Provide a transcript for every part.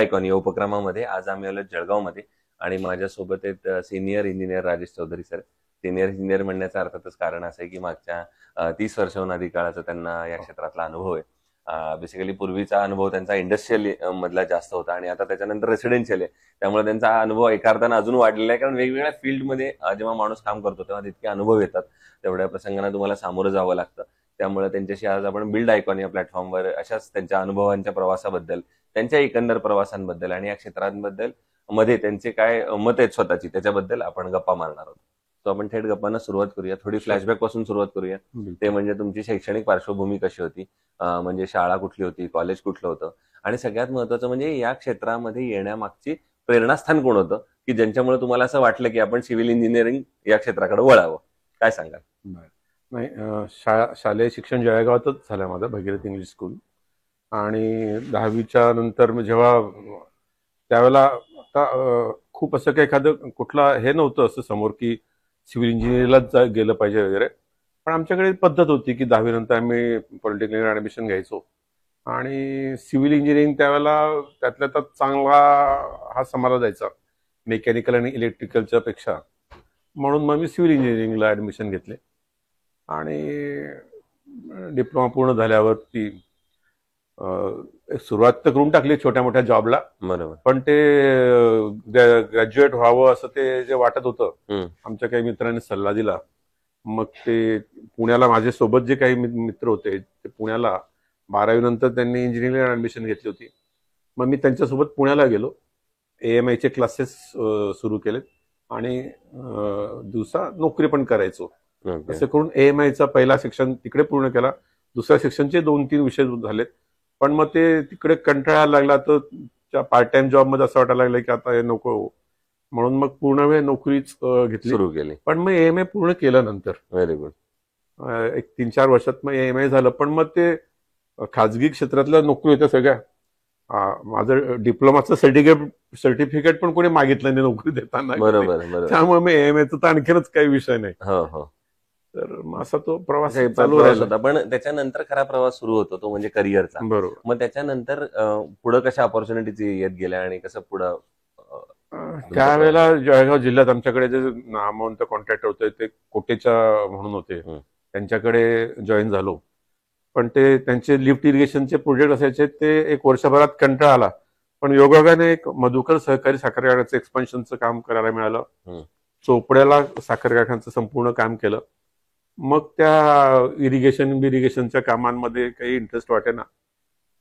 Icon या उपक्रमामध्ये आज आम्ही आलो जळगावमध्ये आणि माझ्यासोबत आहेत senior engineer Rajesh Chaudhary sir. Senior engineer म्हणण्याचं अर्थातच कारण असं आहे की मागच्या 30 वर्षाहून अधिक काळाचा त्यांना या क्षेत्रातला अनुभव आहे. बेसिकली पूर्वीचा अनुभव त्यांचा इंडस्ट्रियल मधला जास्त होता आणि आता त्याच्यानंतर रेसिडेन्शियल आहे. त्यामुळे त्यांचा अनुभव एका अर्थानं अजून वाढलेला आहे, कारण वेगवेगळ्या फील्डमध्ये जेव्हा माणूस काम करतो तेव्हा तितके अनुभव येतात, तेवढ्या प्रसंगांना तुम्हाला सामोरं जावं लागतं. त्यामुळे त्यांच्याशी आज आपण बिल्ड आयकॉन या प्लॅटफॉर्मवर अशाच त्यांच्या अनुभवांच्या प्रवासाबद्दल, त्यांच्या एकंदर प्रवासांबद्दल आणि या क्षेत्रांबद्दल मध्ये त्यांचे काय मत आहेत स्वतःची त्याच्याबद्दल आपण गप्पा मारणार आहोत. तो आपण थेट गप्पांना सुरुवात करूया. थोडी फ्लॅशबॅक पासून सुरुवात करूया. ते म्हणजे तुमची शैक्षणिक पार्श्वभूमी कशी होती, म्हणजे शाळा कुठली होती, कॉलेज कुठलं होतं, आणि सगळ्यात महत्वाचं म्हणजे या क्षेत्रामध्ये येण्यामागची प्रेरणास्थान कोण होतं की ज्यांच्यामुळे तुम्हाला असं वाटलं की आपण सिव्हिल इंजिनिअरिंग या क्षेत्राकडे वळावं, काय सांगाल? नाही, शालेय शिक्षण जळगावातच झालं माझं, भगीरथ इंग्लिश स्कूल. आणि 10वीच्या नंतर जेव्हा त्यावेळेला आता खूप असं काही एखादं कुठला हे नव्हतं असं समोर की सिव्हिल इंजिनिअरिंगलाच गेलं पाहिजे वगैरे, पण आमच्याकडे पद्धत होती की 10वी नंतर आम्ही पॉलिटेक्निक ऍडमिशन घ्यायचो. आणि सिव्हिल इंजिनिअरिंग त्यावेळेला त्यातल्या त्यात चांगला हा समाला जायचा मेकॅनिकल आणि इलेक्ट्रिकलच्या पेक्षा, म्हणून मग मी सिव्हिल इंजिनिअरिंगला ऍडमिशन घेतले. आणि डिप्लोमा पूर्ण झाल्यावरती सुरुवात तर करून टाकली छोट्या मोठ्या जॉबला, बरोबर. पण ते ग्रॅज्युएट व्हावं असं ते जे वाटत होतं, आमच्या काही मित्रांनी सल्ला दिला. मग ते पुण्याला माझे सोबत जे काही मित्र होते ते पुण्याला 12वी नंतर त्यांनी इंजिनिअरिंग ऍडमिशन घेतली होती. मग मी त्यांच्यासोबत पुण्याला गेलो, AMI चे क्लासेस सुरू केलेत आणि दिवसा नोकरी पण करायचो. असं करून AMI चा पहिला सेक्शन तिकडे पूर्ण केला. दुसऱ्या सेक्शनचे 2-3 विषय झालेत, पण मग ते तिकडे कंटाळायला लागला. तर पार्ट टाइम जॉब मध्ये असं वाटायला लागलं की आता हे नको, म्हणून मग पूर्ण वेळ नोकरीच घेतली, सुरू केली. पण मग AMI पूर्ण केलं नंतर. Very good. एक 3-4 वर्षात मग AMI झालं, पण मग ते खाजगी क्षेत्रातल्या नोकरी होत्या सगळ्या. माझं डिप्लोमाचं सर्टिफिकेट पण कोणी मागितलं नाही नोकरी देताना. बरोबर. त्यामुळे मग AMI तर आणखीनच काही विषय नाही. हो. तर असा तो प्रवास चालू होता. पण त्याच्यानंतर खरा प्रवास सुरू होतो तो म्हणजे करिअरचा. बरोबर. मग त्याच्यानंतर पुढे कशा ऑपॉर्च्युनिटीज येत गेल्या आणि कसं पुढं? त्यावेळेला जळगाव जिल्ह्यात आमच्याकडे जे नामवंत कॉन्ट्रॅक्टर होते ते कोटेचा म्हणून होते, त्यांच्याकडे जॉईन झालो. पण ते त्यांचे लिफ्ट इरिगेशनचे प्रोजेक्ट असायचे, ते एक वर्षभरात कंटाळा आला. पण योगायोगाने एक मधुकर सहकारी साखर कारखान्याचं एक्सपान्शनचं काम करायला मिळालं. चोपड्याला साखर कारखान्याचं संपूर्ण काम केलं. मग त्या इरिगेशनच्या कामांमध्ये काही इंटरेस्ट वाटेना.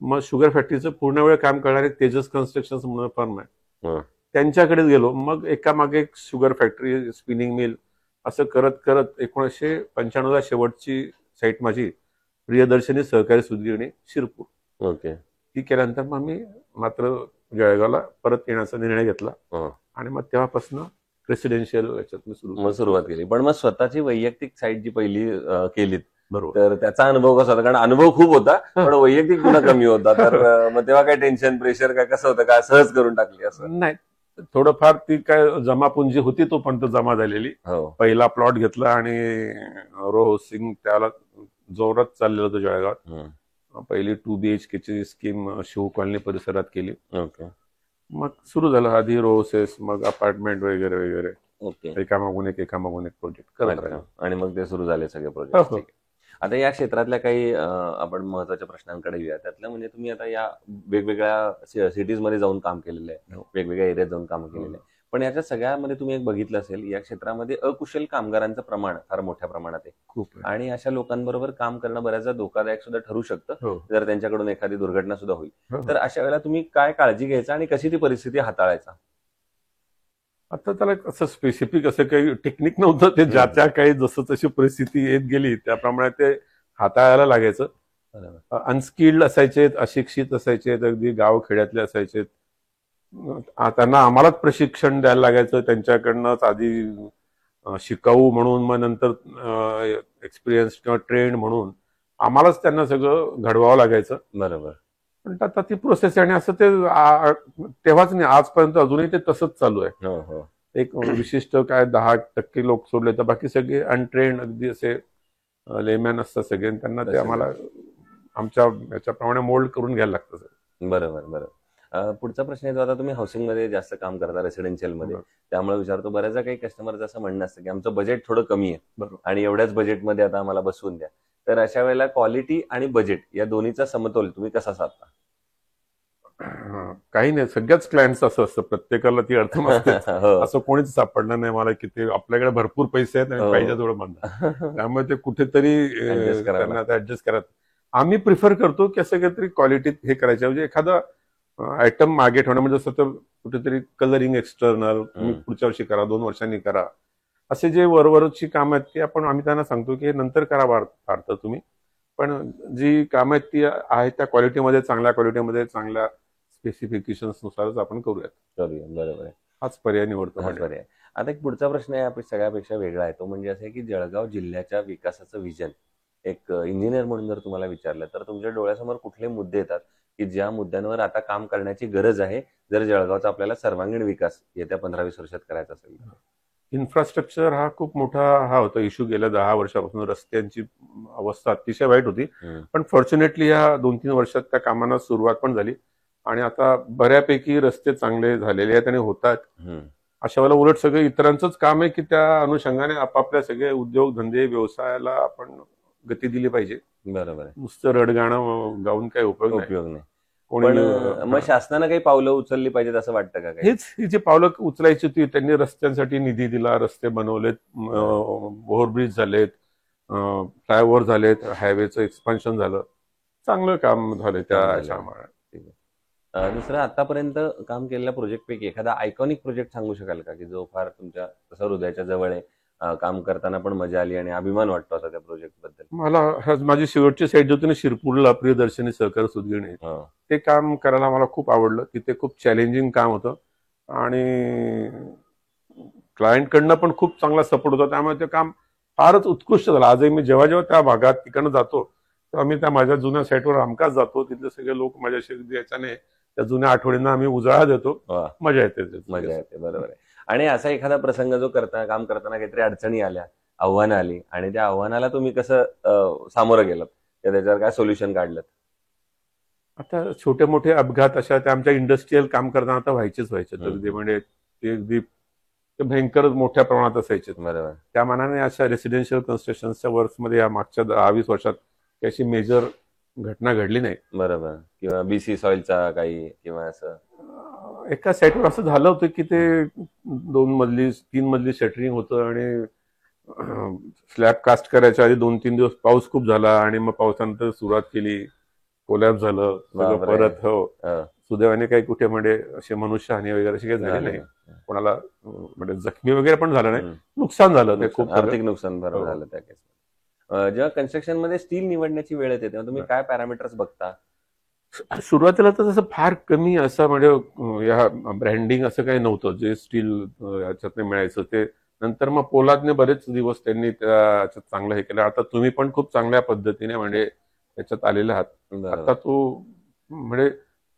मग शुगर फॅक्टरीचं पूर्ण वेळ काम करणारे तेजस कन्स्ट्रक्शन म्हणून फर्म आहे, त्यांच्याकडे गेलो. मग एकामागे एक शुगर फॅक्टरी, स्पिनिंग मिल, असं करत करत 1995 शेवटची साईट माझी प्रियदर्शनी सहकारी सूतगिरणी शिरपूर. ओके. ती केल्यानंतर मग मी मात्र जळगावला परत येण्याचा निर्णय घेतला आणि मग तेव्हापासून रेसिडेन्शियल याच्यात मी सुरुवात केली. पण मग स्वतःची वैयक्तिक साईट जी पहिली केलीत, बरोबर, तर त्याचा अनुभव कसा होता? कारण अनुभव खूप होता पण वैयक्तिक गुन्हा कमी होता. तर मग तेव्हा काय टेन्शन, प्रेशर काय कसं होतं? काय सहज करून टाकली? असं नाही, थोडंफार ती काय जमापुंजी होती तोपर्यंत जमा झालेली. पहिला प्लॉट घेतला आणि रो हाऊसिंग त्याला जोरात चाललेलं होतं जळगावात. पहिली 2 BHK ची स्कीम शिव कॉलनी परिसरात केली. मग सुरू झालं आधी रो हाऊसेस, मग अपार्टमेंट वगैरे वगैरे. एकामागून एक प्रोजेक्ट करत राहिलो आणि मग ते सुरू झाले सगळे प्रोजेक्ट. आता या क्षेत्रातल्या काही आपण महत्वाच्या प्रश्नांकडे येऊया. त्यातलं म्हणजे तुम्ही आता या वेगवेगळ्या सिटीज मध्ये जाऊन काम केलेलं आहे, वेगवेगळ्या एरियात जाऊन काम केलेलं आहे, पण याच्या सगळ्यामध्ये तुम्ही एक बघितलं असेल या क्षेत्रामध्ये अकुशल कामगारांचं प्रमाण फार मोठ्या प्रमाणात आहे खूप. आणि अशा लोकांबरोबर काम करणं बऱ्याचदा धोकादायक सुद्धा ठरू शकतं जर त्यांच्याकडून एखादी दुर्घटना सुद्धा होईल. तर अशा वेळेला तुम्ही काय काळजी घ्यायचा आणि कशी ती परिस्थिती हाताळायचा? आता त्याला असं स्पेसिफिक असं काही टेक्निक नव्हतं, ते ज्या काही जसं तशी परिस्थिती येत गेली त्याप्रमाणे ते हाताळायला लागायचं. अनस्किल्ड असायचे, अशिक्षित असायचे, अगदी गाव खेड्यातले असायचे. त्यांना आम्हालाच प्रशिक्षण द्यायला लागायचं त्यांच्याकडनंच, आधी शिकाऊ म्हणून, मग नंतर एक्सपिरियन्स किंवा ट्रेंड म्हणून आम्हालाच त्यांना सगळं घडवावं लागायचं. बरोबर. पण आता ती प्रोसेस आहे आणि असं ते तेव्हाच नाही, आजपर्यंत अजूनही ते तसंच चालू आहे. एक विशिष्ट काय 10% लोक सोडले तर बाकी सगळे अनट्रेंड अगदी असे लेमॅन असतात सगळे, त्यांना ते आम्हाला आमच्या याच्याप्रमाणे मोल्ड करून घ्यायला लागतं. बरोबर. पुढचा प्रश्न येतो, आता तुम्ही हाऊसिंग मध्ये जास्त काम करता, रेसिडेन्शियल मध्ये, बरोबर. त्यामुळे विचारतो, बऱ्याचदा काही कस्टमरचं असं म्हणणं असतं की आमचं बजेट थोडं कमी आहे बरोबर. आणि एवढ्याच बजेटमध्ये आता आम्हाला बसवून द्या. तर अशा वेळेला क्वालिटी आणि बजेट या दोन्हीचा समतोल तुम्ही कसा साधता? काही नाही, सगळ्याच क्लायंट्स असं असतं, प्रत्येकाला ती अडचण असते. हो. असं कोणीच सापडलं नाही मला की ते आपल्याकडे भरपूर पैसे आहेत आणि हो. पाहिजे थोडं म्हणतात, त्यामुळे ते कुठेतरी Adjust करावं त्यांना ऍडजस्ट करत. आम्ही प्रिफर करतो की असं काहीतरी क्वालिटीत हे करायचं, म्हणजे एखादा आयटम मागे ठेवणं, म्हणजे असं तर कुठेतरी कलरिंग एक्सटर्नल तुम्ही पुढच्या वर्षी करा, 2 वर्षांनी करा, असे जे वरवरची कामं आहेत ते आम्ही त्यांना सांगतो की हे नंतर करा फार तर तुम्ही, पण जी कामं आहेत ती आहेत त्या क्वालिटीमध्ये, चांगल्या क्वालिटीमध्ये, चांगल्या स्पेसिफिकेशन्स नुसारच आपण करूयात. करूया, बरोबर आहे. हाच पर्याय निवडतो. हाच पर्याय. आता एक पुढचा प्रश्न आहे सगळ्यापेक्षा वेगळा आहे, तो म्हणजे असं आहे की जळगाव जिल्ह्याच्या विकासाचं विजन एक इंजिनियर म्हणून जर तुम्हाला विचारलं तर तुमच्या डोळ्यासमोर कुठले मुद्दे येतात की ज्या मुद्द्यांवर आता काम करण्याची गरज आहे, जर जळगावचा आपल्याला सर्वांगीण विकास येत्या 15-20 वर्षात करायचा असेल? इन्फ्रास्ट्रक्चर हा खूप मोठा होता इश्यू गेल्या 10 वर्षापासून. रस्त्यांची अवस्था अतिशय वाईट होती, पण फॉर्च्युनेटली या 2-3 वर्षात त्या कामांना सुरुवात पण झाली आणि आता बऱ्यापैकी रस्ते चांगले झालेले आहेत आणि होतात. अशा वेळेला उलट सगळं इतरांचंच काम आहे की त्या अनुषंगाने आपापल्या सगळे उद्योग धंदे व्यवसायाला आपण गती दिली पाहिजे. बरोबर आहे. नुसतं रडगाणं गाऊन काही उपयोग नाही. मग शासनानं काही पावलं उचलली पाहिजेत असं वाटतं का? हेच ही जी पावलं उचलायची होती, त्यांनी रस्त्यांसाठी निधी दिला, रस्ते बनवलेत, ओव्हरब्रिज झालेत, फ्लायओव्हर झालेत, हायवेचं एक्सपान्शन झालं, चांगलं काम झालं त्याच्यामुळे. दुसरं, आतापर्यंत काम केलेल्या प्रोजेक्ट पैकी एखादा आयकॉनिक प्रोजेक्ट सांगू शकाल का की जो फार तुमच्या तसं हृदयाच्या जवळ आहे, काम करताना पण मजा आली आणि अभिमान वाटतो आता त्या प्रोजेक्ट बद्दल? मला माझी शेवटची साईड होती ना शिरपूरला, प्रियदर्शनी सहकार सुदगिरणी, ते काम करायला मला खूप आवडलं. तिथे खूप चॅलेंजिंग काम होतं आणि क्लायंटकडनं पण खूप चांगला सपोर्ट होता, त्यामुळे ते काम फारच उत्कृष्ट झालं. आजही मी जेव्हा जेव्हा त्या भागात तिकडनं जातो तेव्हा मी त्या माझ्या जुन्या साईटवर हमखास जातो. तिथले सगळे लोक माझ्याशी याच्याने त्या जुन्या आठवणींना आम्ही उजाळा देतो. मजा येते. बरोबर आहे. आणि असा एखादा प्रसंग जो काम करताना काहीतरी अडचणी आल्या, आव्हानं आली आणि त्या आव्हानाला तुम्ही कसं सामोरं गेलात, त्याच्यावर काय सोल्युशन काढलं? आता छोटे मोठे अपघात अशा त्या आमच्या इंडस्ट्रीयल काम करताना आता व्हायचे तर ते म्हणजे ते अगदी भयंकर मोठ्या प्रमाणात असायचे. बरोबर. त्या मानाने अशा रेसिडेन्शियल कन्स्ट्रक्शनच्या वर्क्समध्ये या मागच्या 10-20 वर्षात अशी मेजर घटना घडली नाही. बरोबर. किंवा बीसी सॉइलचा काही किंवा असं एका साईटवर असं झालं होतं की ते 2 मजली 3 मजली शटरिंग होतं आणि स्लॅब कास्ट करायच्या आधी 2-3 दिवस पाऊस खूप झाला आणि मग पावसानंतर सुरुवात केली, कोलॅप्स झालं परत. सुदैवाने काही कुठे म्हणजे असे मनुष्यहानी वगैरे अशी काही झाली नाही, कोणाला म्हणजे जखमी वगैरे पण झालं नाही, नुकसान झालं, ते खूप आर्थिक नुकसान झालं त्या केस. जेव्हा कन्स्ट्रक्शन मध्ये स्टील निवडण्याची वेळ येते तेव्हा तुम्ही काय पॅरामीटर्स बघता? सुरुवातीला तर तसं फार कमी असं म्हणजे या ब्रँडिंग असं काही नव्हतं जे स्टील याच्यात मिळायचं. ते नंतर मग पोलादने बरेच दिवस त्यांनी त्याच्यात चांगलं हे केलं. आता तुम्ही पण खूप चांगल्या पद्धतीने म्हणजे त्याच्यात आलेले आहात. आता तो म्हणजे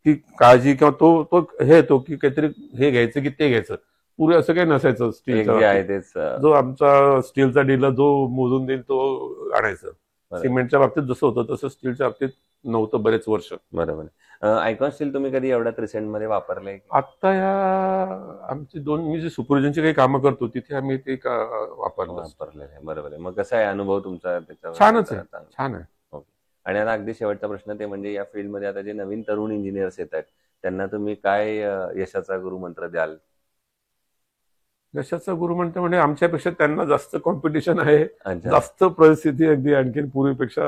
ती काळजी किंवा तो हे येतो की काहीतरी हे घ्यायचं की ते घ्यायचं, पूर्वी असं काही नसायचं. स्टीलचा जो आमचा स्टीलचा डीलर जो मोजून देईल तो आणायचं. सिमेंटच्या बाबतीत जसं होतं तसं स्टीलच्या बाबतीत नव्हतं बरेच वर्ष. बरोबर. आयकॉन स्टील तुम्ही कधी एवढ्यात रिसेंट मध्ये वापरलंय? आता या आमची मी जे सुपरविजनची काही कामं करतो तिथे आम्ही ते वापरलेलं आहे. बरोबर आहे. मग कसा आहे अनुभव तुमचा त्याच्यावर? छानच आहे, छान आहे. आणि आता अगदी शेवटचा प्रश्न, ते म्हणजे या फील्डमध्ये आता जे नवीन तरुण इंजिनियर्स येत आहेत त्यांना तुम्ही काय यशाचा गुरुमंत्र द्याल? यशाचा गुरुमंत्र म्हणजे आमच्यापेक्षा त्यांना जास्त कॉम्पिटिशन आहे, जास्त परिस्थिती अगदी आणखी पूर्वीपेक्षा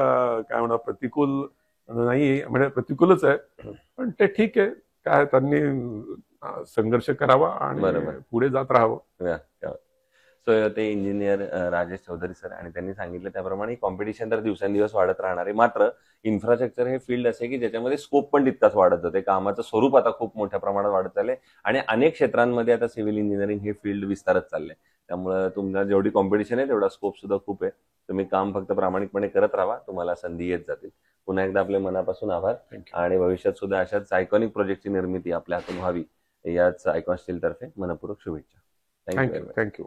काय म्हणा प्रतिकूल नाही, म्हणजे प्रतिकूलच आहे, पण ते ठीक आहे. काय त्यांनी संघर्ष करावा आणि पुढे जात राहावं. सो ते इंजिनियर राजेश चौधरी सर, आणि त्यांनी सांगितलं त्याप्रमाणे कॉम्पिटिशन तर दिवसेंदिवस वाढत राहणार आहे. मात्र इन्फ्रास्ट्रक्चर हे फील्ड असे की ज्याच्यामध्ये स्कोप पण तितकाच वाढत जाते. कामाचं स्वरूप आता खूप मोठ्या प्रमाणात वाढत चाललंय आणि अनेक क्षेत्रांमध्ये आता सिव्हिल इंजिनिअरिंग हे फील्ड विस्तारत चाललंय. त्यामुळे तुम्हाला जेवढी कॉम्पिटिशन आहे तेवढा स्कोप सुद्धा खूप आहे. तुम्ही काम फक्त प्रामाणिकपणे करत राहा, तुम्हाला संधी येत जातील. पुन्हा एकदा आपले मनापासून आभार आणि भविष्यात सुद्धा अशाच आयकॉनिक प्रोजेक्टची निर्मिती आपल्या हातून व्हावी याच आयकॉन स्टील तर्फे मनपूर्वक शुभेच्छा. थँक्यू.